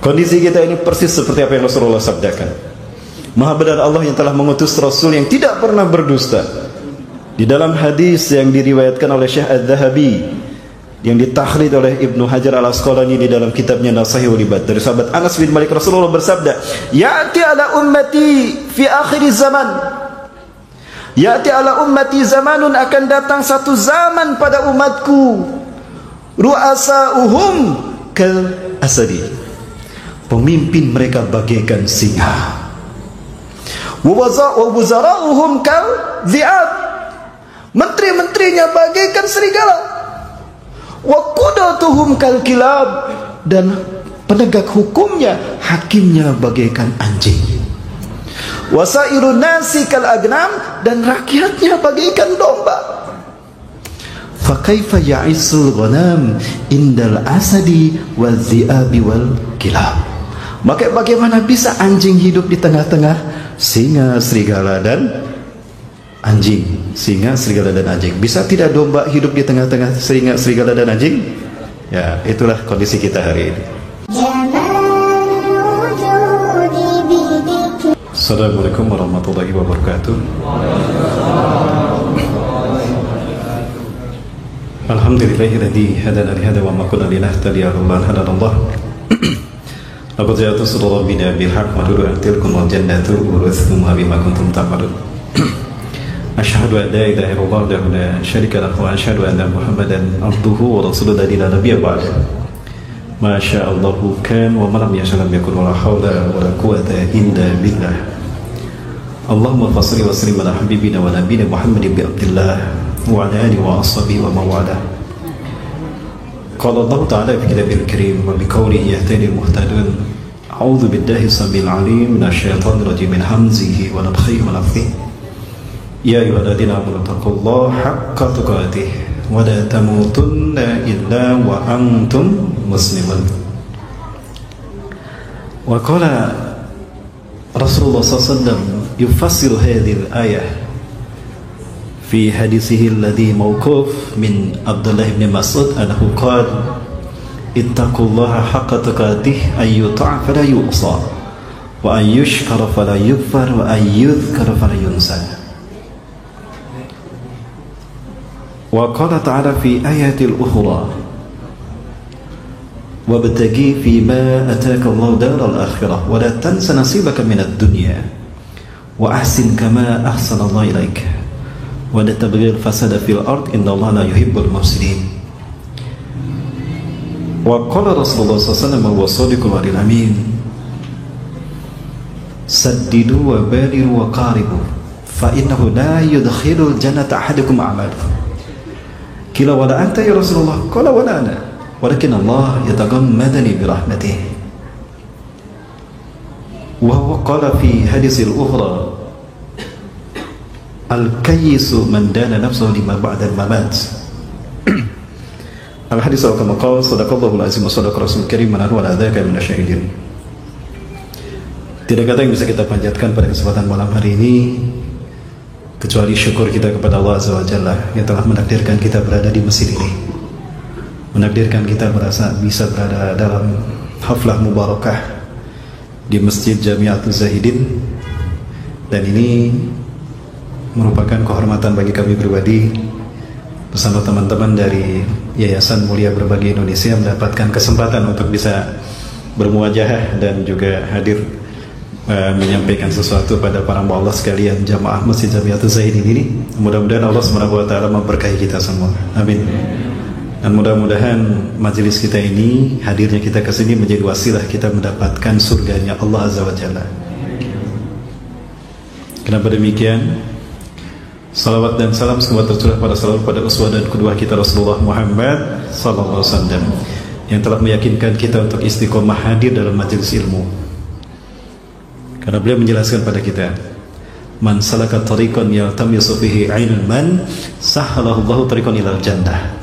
Kondisi kita ini persis seperti apa yang Rasulullah sabdakan. Maha benar Allah yang telah mengutus Rasul yang tidak pernah berdusta. Di dalam hadis yang diriwayatkan oleh Syekh Adz-Dzahabi, yang ditakhrij oleh Ibnu Hajar Al-Asqalani di dalam kitabnya Nasahihul Ibad, dari sahabat Anas bin Malik, Rasulullah bersabda, "Ya'ti ala ummati fi akhir zaman." Ya'ti ala ummati zamanun, akan datang satu zaman pada umatku, ru'asa'uhum kal asadi, pemimpin mereka bagaikan singa, wa wuzara'uhum kal dhi'ab, menteri-menterinya bagaikan serigala, wa qudatuhum kal kilab, dan penegak hukumnya, hakimnya bagaikan anjing, wasairun nasi kal agnam, dan rakyatnya bagaikan domba. Fa kaifa ya'isul ghanam indal asadi wal dhi'abi wal kilab. Maka bagaimana bisa anjing hidup di tengah-tengah singa, serigala dan anjing? Singa, serigala dan anjing. Bisa tidak domba hidup di tengah-tengah singa, serigala dan anjing? Ya, itulah kondisi kita hari ini. Assalamualaikum warahmatullahi wabarakatuh. Alhamdulillahilladzi hadana li hadha wa ma kunna linahtadiya lawla an hadana Allah. Laqad ja'at rusulu rabbina bil haqq wa nuru tilkum wal jannatu urithumuha bima kuntum ta'malun. Asyhadu an la ilaha illallah wahdahu la syarika lahu wa asyhadu anna Muhammadan abduhu wa rasuluhu la nabiyya ba'da. Ma syaa Allahu kan wa ma lam yasha lam yakun wa la haula wa la quwwata illa billah. Allahumma shalli wa sallim ala habibina wa nabiyina Muhammadin bi Abdillah wa ala alihi wa ashabihi wa mawala. Qala Allah ta'ala fi kitabil karim wa bi qawlihi yahtadi al-muhtadun. A'udzu billahi samil alim minasy syaithanir rajim min hamzihi wa nafthihi wa nafthihi. Ya ayyuhalladzina amanu taqullaha haqqa tuqatih wa la tamutunna illa wa antum muslimun. Wa qala Rasulullah sallallahu alaihi wasallam yufassiru hadhihi al-ayah في حديثه الذي موقوف من عبد الله بن مسعود أنه قال اتقوا الله حق تقاته أن يطاع فلا يعصى وأن يشكر فلا يكفر وأن يذكر فلا ينسى. وقال تعالى في آيات الأخرى وابتغي فيما أتاك الله دار الآخرة ولا تنس نصيبك من الدنيا وأحسن كما أحسن الله إليك ولا تبغي الفساد في الأرض إن الله لا يحب المفسدين. وقال رسول الله صلى الله عليه وسلم وهو الصادق الوعد الأمين سددوا وبادروا وقاربوا فإنه لا يدخل الجنة أحدكم أعماله. قيل ولا أنت يا رسول الله؟ قال ولا أنا ولكن الله يتغمدني برحمته. وهو قال في حديث الأخرى Al-kayyisu man dana nafsuhu lima ba'dal mamat. Al-hadis kama qala sadaqallahu al-azim wa sadaqa rasul karim wa ala dzaka minasyahidin. Tidak kata yang bisa kita panjatkan pada kesempatan malam hari ini kecuali syukur kita kepada Allah Azza wa Jalla yang telah menakdirkan kita berada di masjid ini, menakdirkan kita bisa berada dalam haflah mubarakah di Masjid Jami'atul Zahidin. Dan ini merupakan kehormatan bagi kami pribadi bersama teman-teman dari Yayasan Mulia Berbagi Indonesia mendapatkan kesempatan untuk bisa bermuajahah dan juga hadir menyampaikan sesuatu pada para mualaf sekalian jamaah Masjid Jami'atul Zahidin ini. Mudah-mudahan Allah Subhanahu wa taala memberkahi kita semua. Amin. Dan mudah-mudahan majelis kita ini, hadirnya kita ke sini menjadi wasilah kita mendapatkan surganya Allah Azza wa Jalla. Kenapa demikian? Salawat dan salam semoga tercurah pada uswah dan qudwah kita Rasulullah Muhammad sallallahu alaihi wasallam yang telah meyakinkan kita untuk istiqomah hadir dalam majelis ilmu. Karena beliau menjelaskan pada kita, man salaka tariqan yaltamisu fihi ilman sahhalahu Allahu tariqan ilal jannah.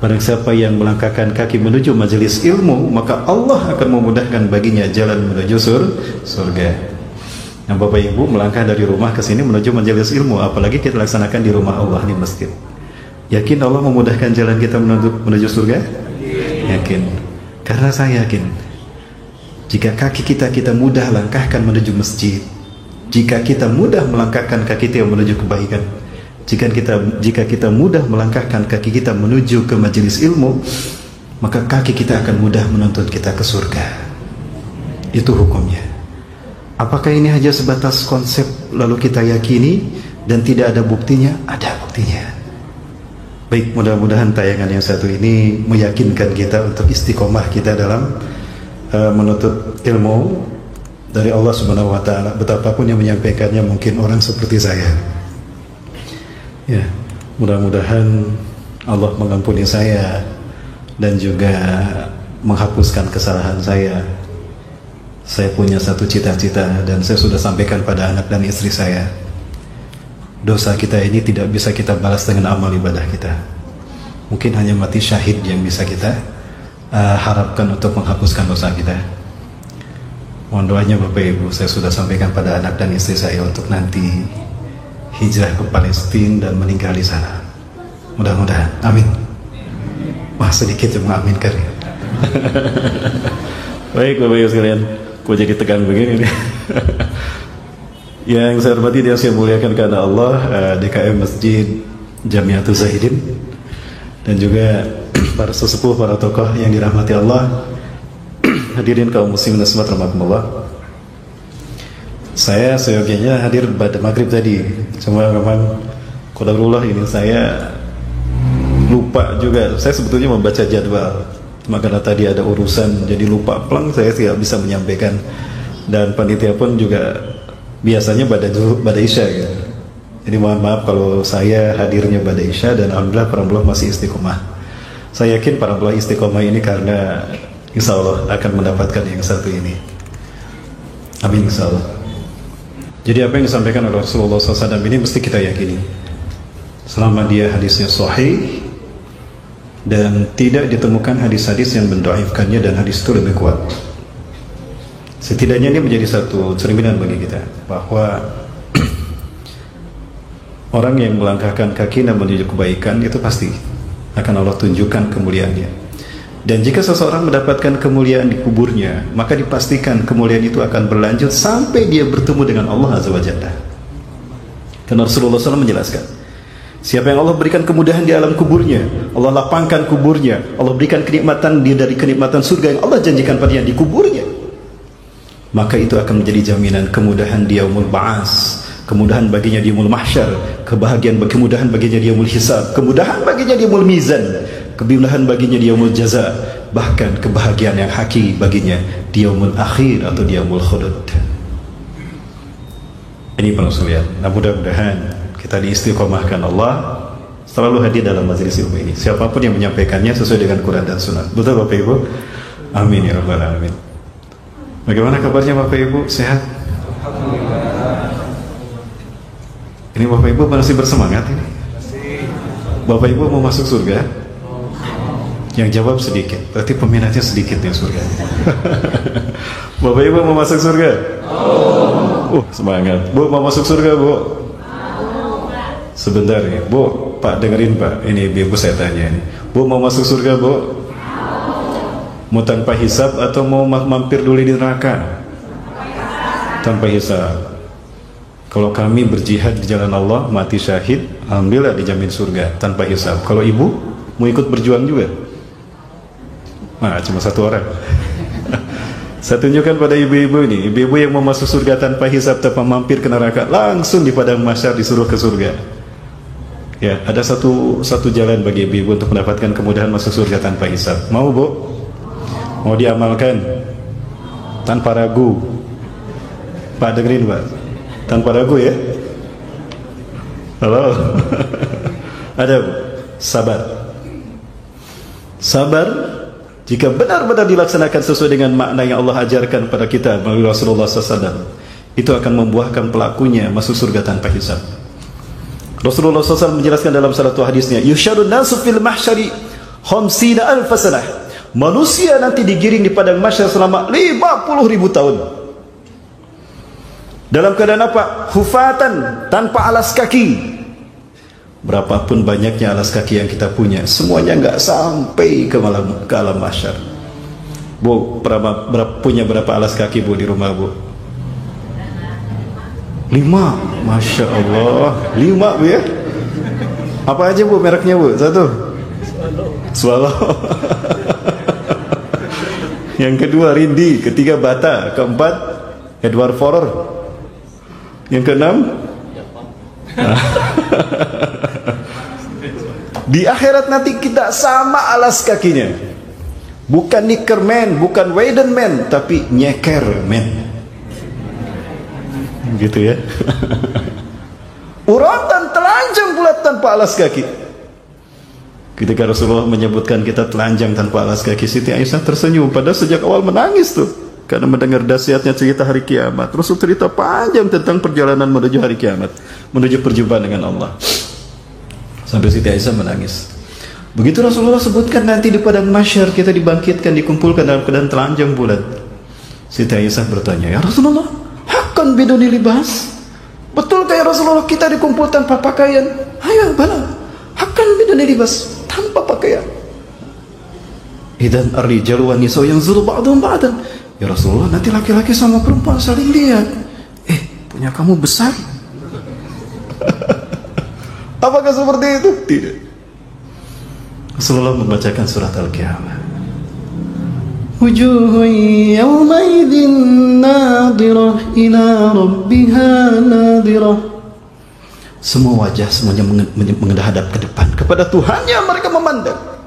Barang siapa yang melangkahkan kaki menuju majelis ilmu, maka Allah akan memudahkan baginya jalan menuju surga. Yang Bapak Ibu melangkah dari rumah ke sini menuju majelis ilmu, apalagi kita laksanakan di rumah Allah di masjid. Yakin Allah memudahkan jalan kita menuju surga? Yakin. Karena saya yakin Jika kaki kita mudah langkahkan menuju masjid, jika kita mudah melangkahkan kaki kita menuju kebaikan, jika kita mudah melangkahkan kaki kita menuju ke majelis ilmu, maka kaki kita akan mudah menuntun kita ke surga. Itu hukumnya. Apakah ini hanya sebatas konsep lalu kita yakini dan tidak ada buktinya? Ada buktinya. Baik, mudah-mudahan tayangan yang satu ini meyakinkan kita untuk istiqomah kita dalam menuntut ilmu dari Allah Subhanahu wa taala. Betapapun yang menyampaikannya mungkin orang seperti saya. Ya, mudah-mudahan Allah mengampuni saya dan juga menghapuskan kesalahan saya. Saya punya satu cita-cita dan saya sudah sampaikan pada anak dan istri saya. Dosa kita ini tidak bisa kita balas dengan amal ibadah kita. Mungkin hanya mati syahid yang bisa kita harapkan untuk menghapuskan dosa kita. Mohon doanya Bapak Ibu, saya sudah sampaikan pada anak dan istri saya untuk nanti hijrah ke Palestina dan meninggal di sana. Mudah-mudahan, amin. Wah, sedikit yang mengaminkan ya. Baik Bapak Ibu sekalian, kok jadi tegang begini nih. Yang saya hormati dan saya muliakan karena Allah, DKM Masjid Jamiatul Zahidin dan juga para sesepuh, para tokoh yang dirahmati Allah, hadirin kaum muslimin dan rahimakumullah. Saya seyogianya hadir pada maghrib tadi, cuma memang qadarullah ini saya lupa juga. Saya sebetulnya membaca jadwal, cuma karena tadi ada urusan jadi lupa pelang, saya tidak bisa menyampaikan. Dan panitia pun juga biasanya pada Isya gitu. Jadi mohon maaf kalau saya hadirnya pada Isya, dan alhamdulillah para mullah masih istiqomah. Saya yakin para mullah istiqomah ini karena insya Allah akan mendapatkan yang satu ini. Amin insya Allah. Jadi apa yang disampaikan oleh Rasulullah SAW ini mesti kita yakini. Selama dia hadisnya sahih dan tidak ditemukan hadis-hadis yang mendoaifkannya, dan hadis itu lebih kuat. Setidaknya ini menjadi satu cerminan bagi kita bahwa orang yang melangkahkan kaki dan menuju kebaikan itu pasti akan Allah tunjukkan kemuliaannya. Dan jika seseorang mendapatkan kemuliaan di kuburnya, maka dipastikan kemuliaan itu akan berlanjut sampai dia bertemu dengan Allah Azza wa Jalla. Karena Rasulullah SAW menjelaskan, siapa yang Allah berikan kemudahan di alam kuburnya, Allah lapangkan kuburnya, Allah berikan kenikmatan dia dari kenikmatan surga yang Allah janjikan padanya di kuburnya, maka itu akan menjadi jaminan kemudahan di yaumul ba'as, kemudahan baginya di yaumul mahsyar, kemudahan baginya di yaumul hisab, kemudahan baginya di yaumul mizan, kemudahan baginya di yaumul jaza, bahkan kebahagiaan yang hakiki baginya di yaumul akhir atau di yaumul khulud. Ini pengusulian. Nah, mudah-mudahan kita diistiqomahkan Allah selalu hadir dalam majelis ilmu ini, siapapun yang menyampaikannya sesuai dengan Quran dan Sunnah. Betul Bapak Ibu? Amin ya rabbal alamin. Bagaimana kabarnya Bapak Ibu? Sehat? Alhamdulillah. Ini Bapak Ibu masih bersemangat ini? Bapak Ibu mau masuk surga? Yang jawab sedikit, berarti peminatnya sedikit nih surga. Bapak Ibu mau masuk surga? Semangat. Bu mau masuk surga Bu? Sebentar ya Bu, Pak dengerin Pak, ini Ibu saya tanya ini. Bu mau masuk surga Bu? Mau tanpa hisab atau mau mampir dulu di neraka? Tanpa hisab. Kalau kami berjihad di jalan Allah, mati syahid, alhamdulillah dijamin surga tanpa hisab. Kalau Ibu mau ikut berjuang juga? Nah, cuma satu orang. Saya tunjukkan pada ibu-ibu ini, ibu-ibu yang mau masuk surga tanpa hisab, tanpa mampir ke neraka, langsung di padang mahsyar disuruh ke surga. Ya, ada satu jalan bagi ibu-ibu untuk mendapatkan kemudahan masuk surga tanpa hisab. Mau Bu? Mau diamalkan tanpa ragu? Pak dengerin Pak, tanpa ragu ya. Halo. Ada Bu? Sabar. Sabar jika benar-benar dilaksanakan sesuai dengan makna yang Allah ajarkan pada kita melalui Rasulullah SAW, itu akan membuahkan pelakunya masuk surga tanpa hisab. Rasulullah SAW menjelaskan dalam satu hadisnya, yusyarun nasu fil mahsyari khamsina alf sanah. Manusia nanti digiring di padang mahsyar selama 50.000 tahun. Dalam keadaan apa? Hufatan, tanpa alas kaki. Berapapun banyaknya alas kaki yang kita punya, semuanya nggak sampai ke alam mahsyar. Bu, punya berapa alas kaki Bu di rumah Bu? 5. Masya Allah, 5 Bu ya. Apa aja Bu mereknya Bu? 1. Swallow. Yang kedua Rindi, ketiga Bata, keempat Edward Forer, yang keenam di akhirat nanti kita sama alas kakinya, bukan Nickerman, bukan Weidenman, tapi Nyekerman, gitu ya. Urotan telanjang bulat tanpa alas kaki. Ketika Rasulullah menyebutkan kita telanjang tanpa alas kaki, Siti Aisyah tersenyum. Padahal sejak awal menangis tuh, karena mendengar dahsyatnya cerita hari kiamat. Rasul cerita panjang tentang perjalanan menuju hari kiamat, menuju perjumpaan dengan Allah, sampai Siti Aisyah menangis. Begitu Rasulullah sebutkan nanti di padang mahsyar kita dibangkitkan, dikumpulkan dalam keadaan telanjang bulat. Siti Aisyah bertanya, ya Rasulullah, hakkan biduni libas? Betulkah ya Rasulullah kita dikumpul tanpa pakaian? Ayo bala, hakkan biduni libas, tanpa pakaian. Idan ar-rijal wa nisa yanzuru ba'dhum ba'dan. Ya Rasulullah, nanti laki-laki sama perempuan saling lihat. Punya kamu besar. Apakah seperti itu? Tidak. Rasulullah membacakan surat Al-Qiyamah. Wujuhun yawmaidin nadirah ila rabbiha nadirah. Semua wajah semuanya menghadap ke depan kepada Tuhannya, mereka memandang.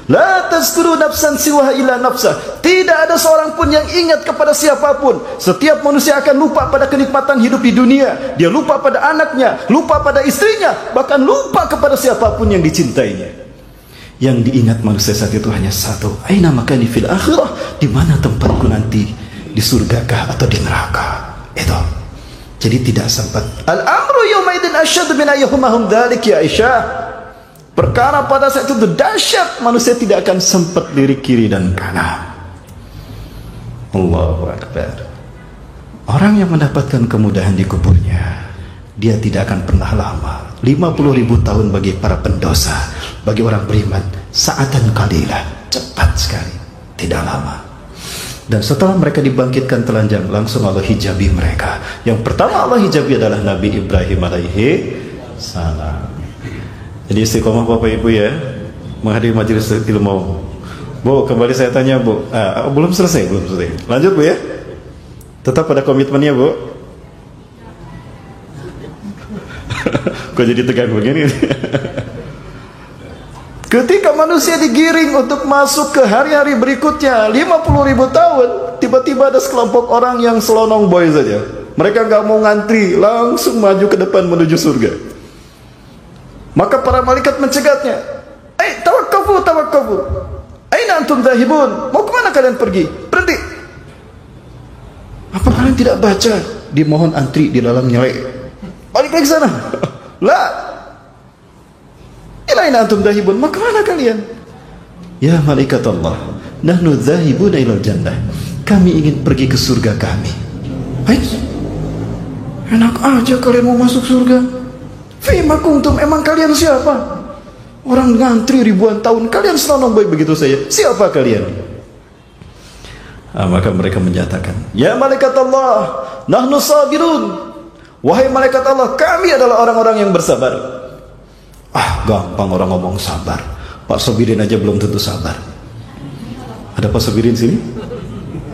La tazkuru nafsan siwa ila nafsah. Tidak ada seorang pun yang ingat kepada siapapun. Setiap manusia akan lupa pada kenikmatan hidup di dunia. Dia lupa pada anaknya, lupa pada istrinya, bahkan lupa kepada siapapun yang dicintainya. Yang diingat manusia saat itu hanya satu, aina makani fil akhirah, di mana tempatku nanti, di surgakah atau di neraka. Itu. Jadi tidak sempat. Al-amru yaumaidin asyad min ayyuhumahum dzalik ya Aisyah. Perkara pada saat itu dahsyat, manusia tidak akan sempat lirik kiri dan kanan. Allahu Akbar. Orang yang mendapatkan kemudahan di kuburnya, dia tidak akan pernah lama. 50.000 tahun bagi para pendosa, bagi orang beriman saatan qalilah, cepat sekali, tidak lama. Dan setelah mereka dibangkitkan telanjang, langsung Allah hijabi mereka. Yang pertama Allah hijabi adalah Nabi Ibrahim alaihi salam. Jadi istiqomah Bapak Ibu ya, menghadiri majelis ilmu. Bu, kembali saya tanya Bu, belum selesai. Lanjut Bu ya. Tetap pada komitmennya Bu. Kok jadi tegang begini? Ketika manusia digiring untuk masuk ke hari-hari berikutnya, 50.000 tahun, tiba-tiba ada sekelompok orang yang selonong boy saja. Mereka nggak mau ngantri, langsung maju ke depan menuju surga. Maka para malaikat mencegatnya. Tawakkafu. Aina antum dhahibun? Mau kemana kalian pergi? Berhenti. Apa kalian tidak baca? Dimohon antri di dalam nyelek. Balik lagi sana. La. Aina antum dhahibun? Mau kemana kalian? Ya malaikat Allah, nahnu dhahibuna ilal jannah. Kami ingin pergi ke surga kami. Enak aja kalian mau masuk surga. Fima kuntum, emang kalian siapa? Orang ngantri ribuan tahun, kalian selonong boy begitu saja. Siapa kalian? Maka mereka menyatakan, ya malaikat Allah, nahnu sabirun. Wahai malaikat Allah, kami adalah orang-orang yang bersabar. Gampang orang ngomong sabar. Pak Sobirin aja belum tentu sabar. Ada Pak Sobirin sini?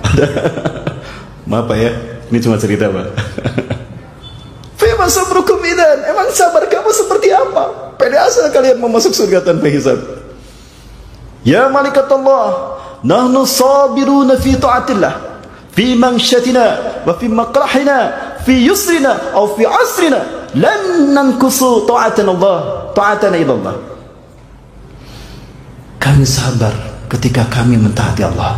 Ada. Maaf Pak ya, ini cuma cerita Pak. Fima sabrukum idan, emang sabar kamu seperti apa? Pede asal kalian mau masuk surga tanpa hisab. Ya malaikat Allah, nahnu sabiruna fi ta'atillah, fi mangshatina wa fi maqrahina, fi yusrina atau fi asrina, lan nankusu ta'atan Allah, ta'atana ila Allah. Kami sabar ketika kami mentaati Allah.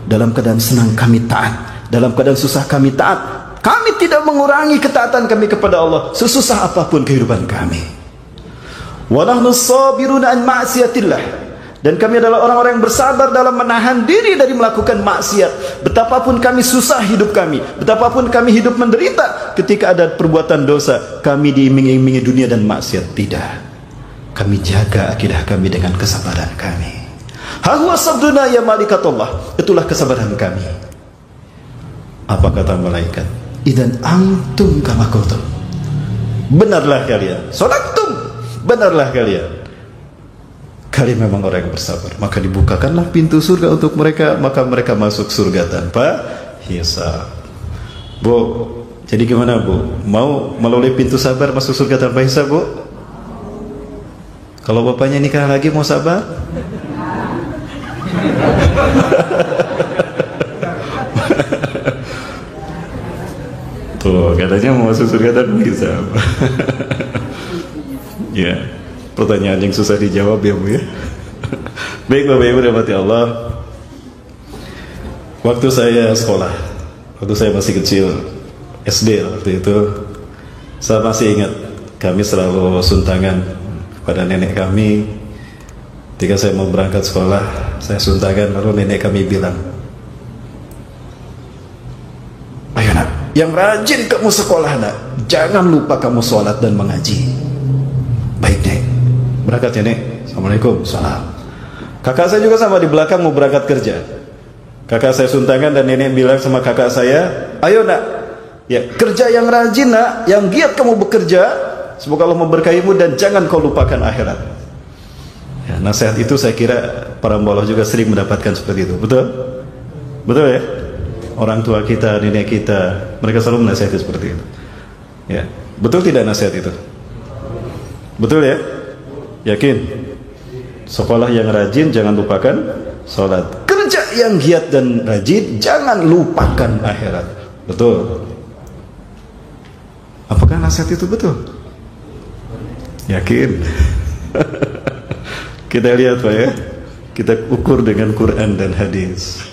Dalam keadaan senang kami taat, dalam keadaan susah kami taat. Kami tidak mengurangi ketaatan kami kepada Allah sesusah apapun kehidupan kami. Wa nahnu sabiruna an ma'siyatillah. Dan kami adalah orang-orang yang bersabar dalam menahan diri dari melakukan maksiat. Betapapun kami susah hidup kami, betapapun kami hidup menderita ketika ada perbuatan dosa, kami diiming-imingi dunia dan maksiat. Tidak. Kami jaga akidah kami dengan kesabaran kami. Hahuwa sabduna ya malikatullah, itulah kesabaran kami. Apa kata malaikat? Idan antum kama kuntum, benarlah kalian. Sadaqtum, benarlah kalian. Kalian memang orang yang bersabar. Maka dibukakanlah pintu surga untuk mereka, maka mereka masuk surga tanpa hisab. Bu, jadi gimana Bu? Mau melalui pintu sabar masuk surga tanpa hisab, Bu? Kalau bapaknya nikah lagi mau sabar? Tuh, katanya mau masuk surga tanpa hisab. Ya, pertanyaan yang susah dijawab ya Bu ya. Baik Bapak Ibu rahmati Allah. Waktu saya sekolah, waktu saya masih kecil, SD waktu itu, saya masih ingat kami selalu suntangan pada nenek kami. Ketika saya mau berangkat sekolah, saya suntangan, lalu nenek kami bilang, ayo nak, yang rajin kamu sekolah nak, jangan lupa kamu sholat dan mengaji. Baik nek, berangkat ya nek. Assalamualaikum, salam. Kakak saya juga sama di belakang mau berangkat kerja. Kakak saya suntangan dan nenek bilang sama kakak saya, ayo nak, ya kerja yang rajin nak, yang giat kamu bekerja, semoga Allah memberkahimu dan jangan kau lupakan akhirat. Ya, nasihat itu saya kira para mboloh juga sering mendapatkan seperti itu, betul? Betul ya? Orang tua kita, nenek kita, mereka selalu menasihati seperti itu. Ya, betul tidak nasihat itu? Betul ya? Yakin? Sekolah yang rajin jangan lupakan sholat. Kerja yang giat dan rajin jangan lupakan akhirat. Betul? Apakah nasihat itu betul? Yakin? Kita lihat Pak ya, kita ukur dengan Quran dan hadis.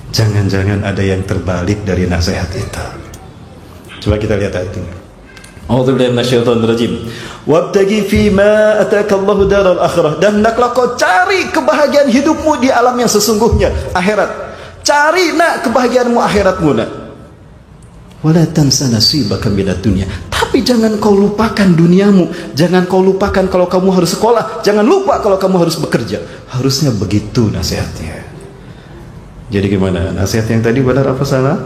Jangan-jangan ada yang terbalik dari nasihat itu. Coba kita lihat ayat ini. A'udzubillahi minasyaitonirrajim. Wabtaghi fima ataakallahu daral akhirah, dan hendaklah kau cari kebahagiaan hidupmu di alam yang sesungguhnya, akhirat. Cari nak kebahagiaanmu akhiratmu nak. Wala tansa nasibaka minad dunya. Tapi jangan kau lupakan duniamu. Jangan kau lupakan kalau kamu harus sekolah. Jangan lupa kalau kamu harus bekerja. Harusnya begitu nasihatnya. Jadi gimana? Nasihat yang tadi benar apa salah?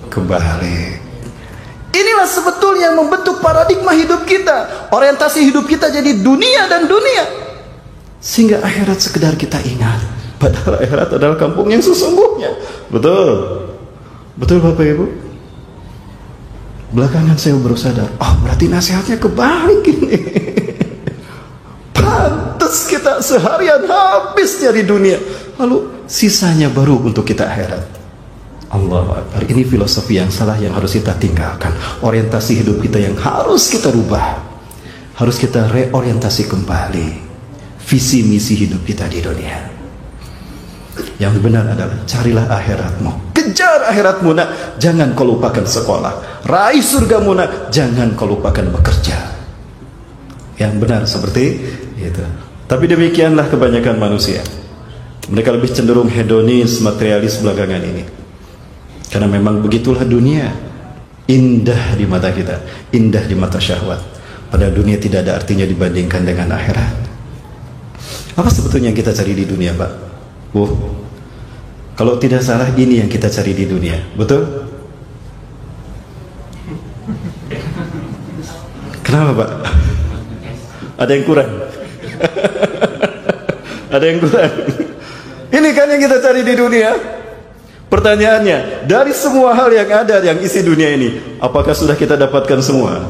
Kebalik. Inilah sebetulnya yang membentuk paradigma hidup kita. Orientasi hidup kita jadi dunia dan dunia, sehingga akhirat sekedar kita ingat. Padahal akhirat adalah kampung yang sesungguhnya. Betul? Betul Bapak Ibu? Belakangan saya baru sadar, oh berarti nasihatnya kebalik ini. Pantes kita seharian habis nyari dunia, lalu sisanya baru untuk kita akhirat. Allahu Akbar. Ini filosofi yang salah yang harus kita tinggalkan. Orientasi hidup kita yang harus kita rubah. Harus kita reorientasi kembali visi misi hidup kita di dunia. Yang benar adalah carilah akhiratmu. Kejar akhiratmu nak, jangan kau lupakan sekolah. Raih surgamu nak, jangan kau lupakan bekerja. Yang benar seperti itu. Tapi demikianlah kebanyakan manusia. Mereka lebih cenderung hedonis, materialis belakangan ini. Karena memang begitulah dunia. Indah di mata kita, indah di mata syahwat. Pada dunia tidak ada artinya dibandingkan dengan akhirat. Apa sebetulnya yang kita cari di dunia Pak? Kalau tidak salah ini yang kita cari di dunia, betul? Kenapa Pak? Ada yang kurang? Ada yang kurang? Ini kan yang kita cari di dunia. Pertanyaannya, dari semua hal yang ada yang isi dunia ini, apakah sudah kita dapatkan semua?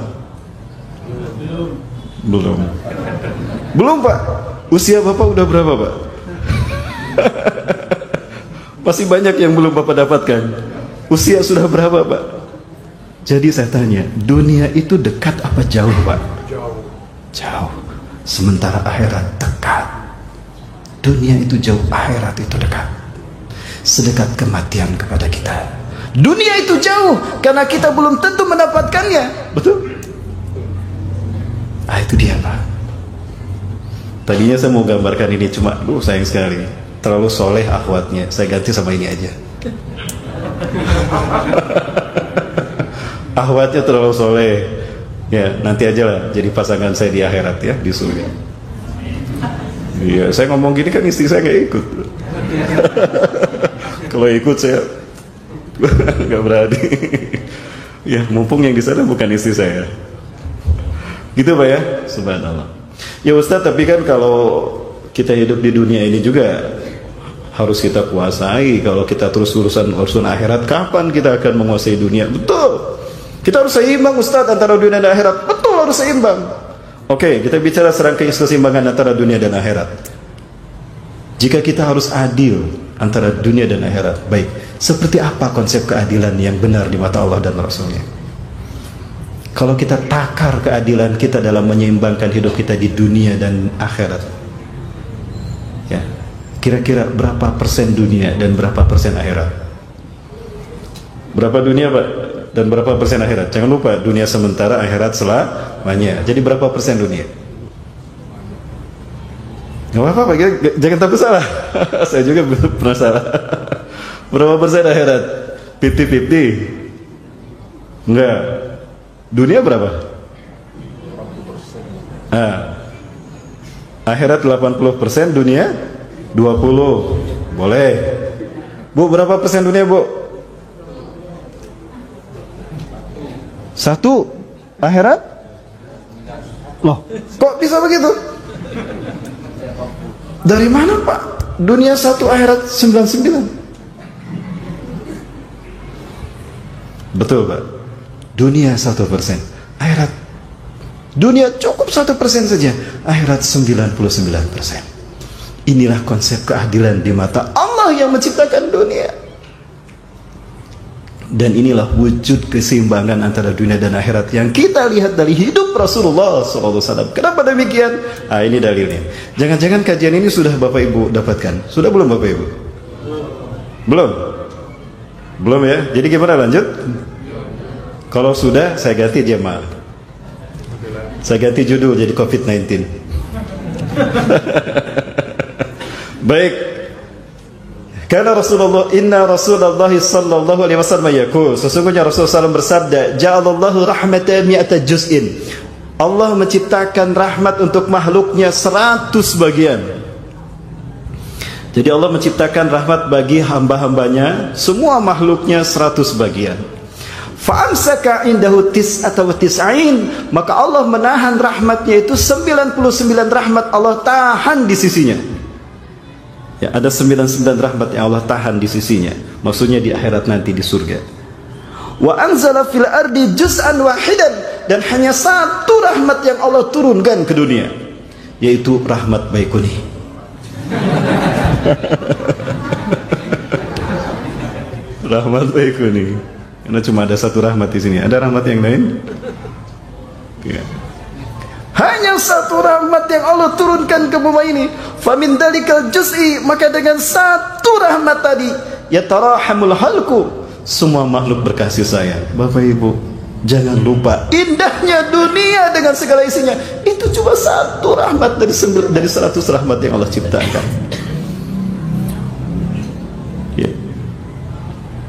Belum. Belum Pak. Usia Bapak udah berapa Pak? Masih banyak yang belum Bapak dapatkan. Usia sudah berapa Pak? Jadi saya tanya, dunia itu dekat apa jauh Pak? Jauh. Sementara akhirat dekat. Dunia itu jauh, akhirat itu dekat. Sedekat kematian kepada kita. Dunia itu jauh karena kita belum tentu mendapatkannya. Betul? Ah itu dia Pak. Tadinya saya mau gambarkan ini, cuma sayang sekali terlalu soleh akhwatnya. Saya ganti sama ini aja. Akhwatnya terlalu soleh. Ya nanti aja lah jadi pasangan saya di akhirat ya, di surga. Iya, saya ngomong gini kan istri saya nggak ikut. Kalau ikut saya nggak berani. Ya, mumpung yang di sana bukan istri saya. Gitu Pak ya, subhanallah. Ya Ustaz, tapi kan kalau kita hidup di dunia ini juga harus kita kuasai. Kalau kita terus urusan akhirat, kapan kita akan menguasai dunia? Betul. Kita harus seimbang Ustaz antara dunia dan akhirat. Betul, harus seimbang. Oke, kita bicara serangkaian keseimbangan antara dunia dan akhirat. Jika kita harus adil antara dunia dan akhirat, baik, seperti apa konsep keadilan yang benar di mata Allah dan Rasulnya? Kalau kita takar keadilan kita dalam menyeimbangkan hidup kita di dunia dan akhirat, ya, kira-kira berapa persen dunia dan berapa persen akhirat? Berapa dunia Pak? Dan berapa persen akhirat? Jangan lupa, dunia sementara, akhirat selamanya. Jadi berapa persen dunia? Gak apa-apa, jangan takut salah. Saya juga pernah salah. Berapa persen akhirat? 50-50? Enggak. Dunia berapa? Akhirat 80%, dunia 20%. Boleh. Bu, berapa persen dunia, Bu? 1. Akhirat? Loh, kok bisa begitu? Dari mana Pak? Dunia 1, akhirat 99. Betul Pak. Dunia 1%, akhirat. Dunia cukup 1% saja, akhirat 99%. Inilah konsep keadilan di mata Allah yang menciptakan dunia. Dan inilah wujud keseimbangan antara dunia dan akhirat yang kita lihat dari hidup Rasulullah SAW. Kenapa demikian? Ini dalilnya. Jangan-jangan kajian ini sudah Bapak Ibu dapatkan? Sudah belum Bapak Ibu? Belum? Belum ya? Jadi gimana lanjut? Kalau sudah, saya ganti jemaah. Saya ganti judul jadi COVID-19. Baik. Karena Rasulullah, inna Rasulullah sallallahu alaihi wasallam yaqul, sesungguhnya Rasulullah SAW bersabda, ja'alallahu rahmatan mi'ata juz'in. Allah menciptakan rahmat untuk makhluknya 100 bagian. Jadi Allah menciptakan rahmat bagi hamba-hambanya, semua makhluknya 100 bagian. Fa'amsaka indahu tis'ata wa tis'ain, maka Allah menahan rahmatnya itu 99 rahmat Allah tahan di sisinya. Ya, ada 99 rahmat yang Allah tahan di sisinya. Maksudnya di akhirat nanti di surga. Wa anzala fil ardi juz'an wahidan, dan hanya 1 rahmat yang Allah turunkan ke dunia, yaitu rahmat Baikuni. Rahmat Baikuni. Karena cuma ada 1 rahmat di sini. Ada rahmat yang lain? Ya. Hanya 1 rahmat yang Allah turunkan ke bumi ini. Famin dalikal juz'i, maka dengan 1 rahmat tadi yatarahamul halku, semua makhluk berkasih sayang. Bapak Ibu, jangan lupa indahnya dunia dengan segala isinya. Itu cuma 1 rahmat dari 100 rahmat yang Allah ciptakan. Ya.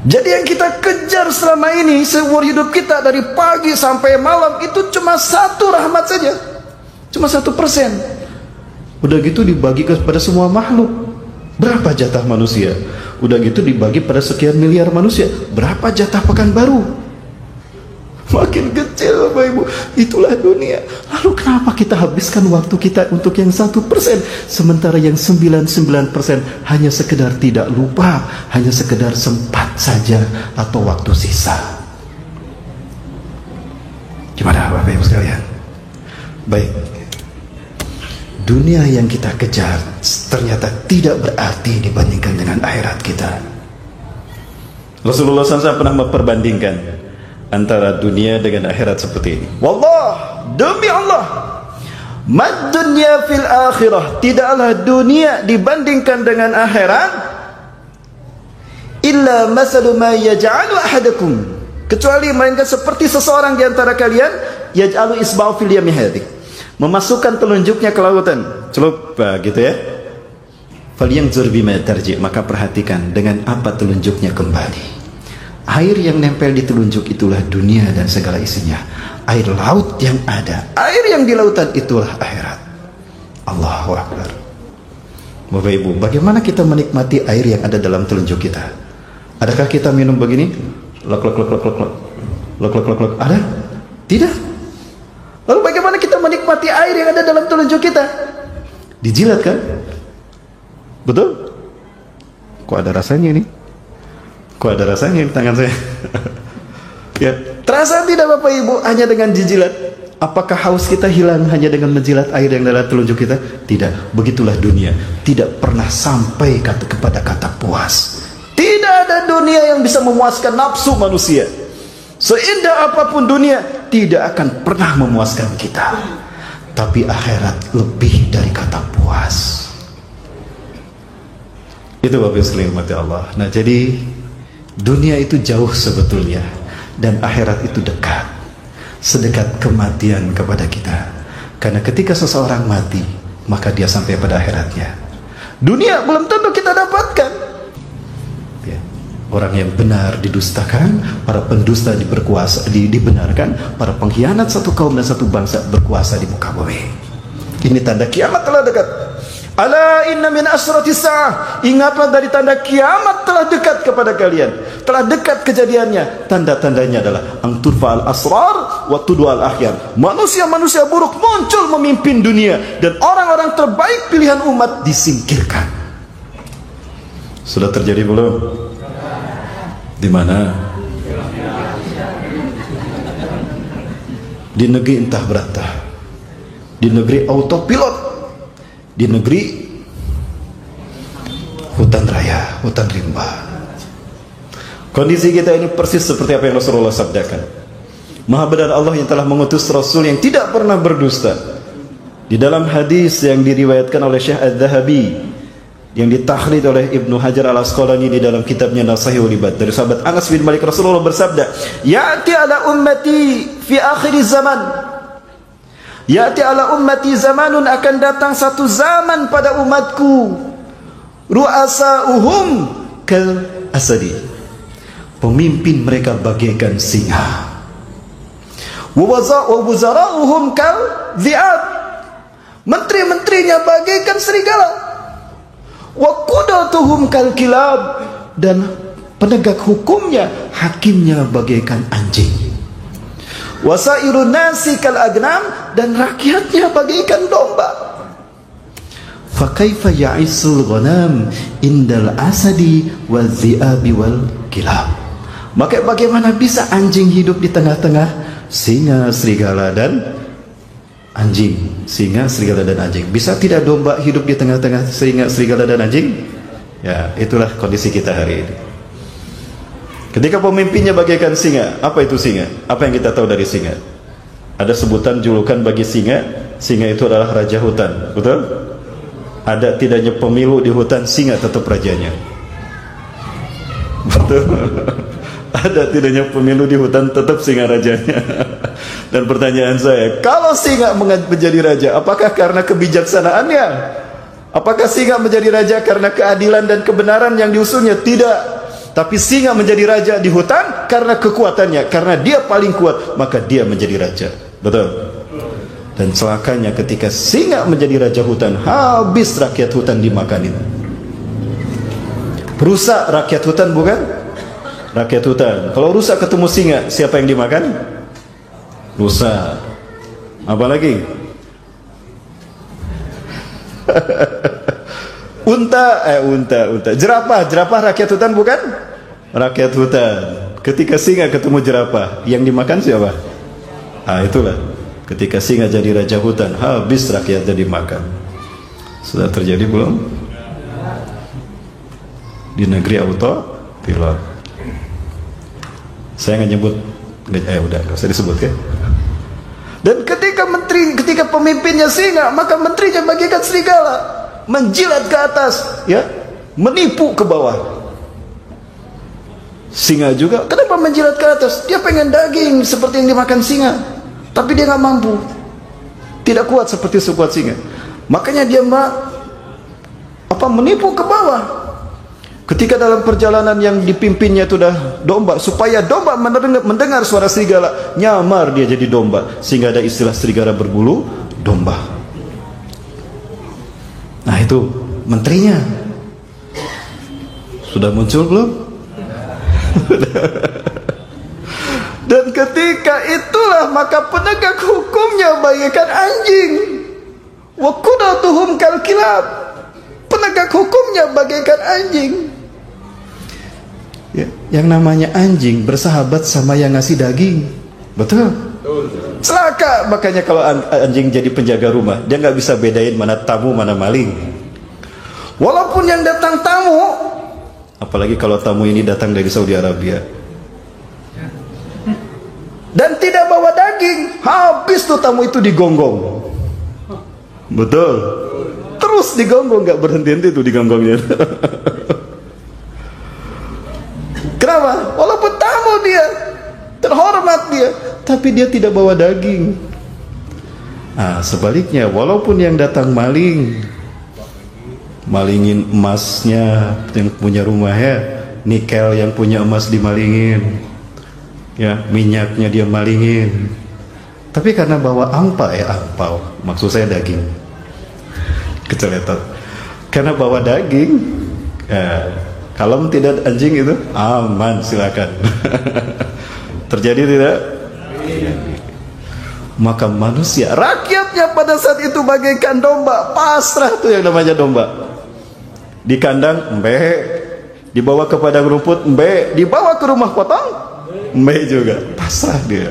Jadi yang kita kejar selama ini seumur hidup kita dari pagi sampai malam itu cuma 1 rahmat saja. Cuma 1%. Udah gitu dibagi kepada semua makhluk. Berapa jatah manusia? Udah gitu dibagi pada sekian miliar manusia. Berapa jatah Pekanbaru? Makin kecil Bapak Ibu. Itulah dunia. Lalu kenapa kita habiskan waktu kita untuk yang 1%, sementara yang 99% hanya sekedar tidak lupa, hanya sekedar sempat saja atau waktu sisa? Gimana Bapak Ibu sekalian? Baik. Dunia yang kita kejar ternyata tidak berarti dibandingkan dengan akhirat kita. Rasulullah SAW pernah memperbandingkan antara dunia dengan akhirat seperti ini. Wallah, demi Allah, mad dunya fil akhirah, tidaklah dunia dibandingkan dengan akhirat illa masalu ma yaj'alu ahadakum, kecuali melainkan seperti seseorang di antara kalian yaj'alu isba'u fil yami hadhihi, memasukkan telunjuknya ke lautan, celup gitu ya. Falyanzur bima tarji, maka perhatikan dengan apa telunjuknya kembali. Air yang nempel di telunjuk itulah dunia dan segala isinya. Air laut yang ada, air yang di lautan itulah akhirat. Allahu Akbar. Bapak Ibu, bagaimana kita menikmati air yang ada dalam telunjuk kita? Adakah kita minum begini? Lok lok lok lok lok lok lok lok lok lok. Ada? Tidak. Lalu bagaimana kita menikmati air yang ada dalam telunjuk kita? Dijilat kan? Betul? Kok ada rasanya ini? Kok ada rasanya di tangan saya? Ya, terasa tidak Bapak Ibu hanya dengan dijilat? Apakah haus kita hilang hanya dengan menjilat air yang dalam telunjuk kita? Tidak. Begitulah dunia. Tidak pernah sampai kepada kata puas. Tidak ada dunia yang bisa memuaskan nafsu manusia. Seindah apapun dunia, tidak akan pernah memuaskan kita. Tapi akhirat lebih dari kata puas. Itu Bapak Ibu sekalian mati Allah. Nah, jadi dunia itu jauh sebetulnya, dan akhirat itu dekat. Sedekat kematian kepada kita. Karena ketika seseorang mati, maka dia sampai pada akhiratnya. Dunia belum tentu kita dapatkan. Ya. Orang yang benar didustakan, para pendusta dibenarkan, para pengkhianat satu kaum dan satu bangsa berkuasa di muka bumi. Ini tanda kiamat telah dekat. Ala inna min asratis sa'ah. Ingatlah dari tanda kiamat telah dekat kepada kalian. Telah dekat kejadiannya. Tanda-tandanya adalah angturfa al-asrar wa tudu al-akhyar. Manusia-manusia buruk muncul memimpin dunia, dan orang-orang terbaik pilihan umat disingkirkan. Sudah terjadi belum? Di mana? Di negeri entah berantah. Di negeri autopilot. Di negeri hutan raya, hutan rimba. Kondisi kita ini persis seperti apa yang Rasulullah sabdakan. Maha benar Allah yang telah mengutus Rasul yang tidak pernah berdusta. Di dalam hadis yang diriwayatkan oleh Syekh Al-Dhahabi, yang ditakhlid oleh Ibnu Hajar Al-Asqalani di dalam kitabnya Nasahihul Ibad, dari sahabat Anas bin Malik, Rasulullah bersabda, "Ya'ti ala ummati fi akhir zaman." Ya'ti ala ummati zamanun, akan datang satu zaman pada umatku, ru'asa'uhum kal asadi, pemimpin mereka bagaikan singa, wa wuzara'uhum kal dhi'ab, menteri-menterinya bagaikan serigala, wa qudatuhum kal kilab, dan penegak hukumnya, hakimnya bagaikan anjing, wasairun nasi kal agnam, dan rakyatnya bagaikan domba. Fa kaifa ya'isul ghanam indal asadi wal dhi'abi wal kilab. Maka bagaimana bisa anjing hidup di tengah-tengah singa, serigala dan anjing? Singa, serigala dan anjing. Bisa tidak domba hidup di tengah-tengah singa, serigala dan anjing? Ya, itulah kondisi kita hari ini. Ketika pemimpinnya bagaikan singa. Apa itu singa? Apa yang kita tahu dari singa? Ada sebutan julukan bagi singa. Singa itu adalah raja hutan. Betul? Ada tidaknya pemilu di hutan, singa tetap rajanya. Betul? Ada tidaknya pemilu di hutan, tetap singa rajanya. Dan pertanyaan saya, kalau singa menjadi raja, apakah karena kebijaksanaannya? Apakah singa menjadi raja karena keadilan dan kebenaran yang diusulnya? Tidak. Tapi singa menjadi raja di hutan karena kekuatannya, karena dia paling kuat, maka dia menjadi raja. Betul? Dan celakanya ketika singa menjadi raja hutan, habis rakyat hutan dimakanin. Rusak rakyat hutan, bukan? Rakyat hutan. Kalau rusak ketemu singa, siapa yang dimakan? Rusak. Apa lagi? Unta. Jerapah rakyat hutan, bukan? Rakyat hutan. Ketika singa ketemu jerapah, yang dimakan siapa? Itulah. Ketika singa jadi raja hutan, habis rakyatnya dimakan. Sudah terjadi belum? Di negeri autopilot. Saya nggak nyebut, udah nggak usah disebut ya. Dan ketika pemimpinnya singa, maka menterinya bagaikan serigala, menjilat ke atas, ya, menipu ke bawah. Singa juga, kenapa menjilat ke atas? Dia pengen daging seperti yang dimakan singa, tapi dia nggak mampu, tidak kuat seperti sekuat singa. Makanya dia menipu ke bawah. Ketika dalam perjalanan yang dipimpinnya itu dah domba, supaya domba mendengar suara serigala, nyamar dia jadi domba, sehingga ada istilah serigala berbulu domba. Nah itu menterinya. Sudah muncul belum? Dan ketika itulah maka penegak hukumnya bagaikan anjing. Wa qudatuhum kal kilab. Penegak hukumnya bagaikan anjing. Ya, yang namanya anjing bersahabat sama yang ngasih daging. Betul? Celaka. Makanya kalau anjing jadi penjaga rumah, dia nggak bisa bedain mana tamu mana maling. Walaupun yang datang tamu, apalagi kalau tamu ini datang dari Saudi Arabia dan tidak bawa daging, habis tuh tamu itu digonggong. Betul? Terus digonggong, nggak berhenti-henti tuh digonggongnya. Kenapa? Walaupun tamu dia, terhormat dia, tapi dia tidak bawa daging. Nah, sebaliknya, walaupun yang datang maling, malingin emasnya yang punya rumahnya, nikel yang punya emas dimalingin, ya, minyaknya dia malingin, tapi karena bawa angpau, maksud saya daging, keceletot, karena bawa daging, ya, kalau tidak anjing itu aman, silakan. Terjadi tidak? Maka manusia, rakyatnya pada saat itu bagaikan domba, pasrah tuh yang namanya domba. Di kandang embe, dibawa ke padang rumput embe, dibawa ke rumah potong embe juga, pasrah dia.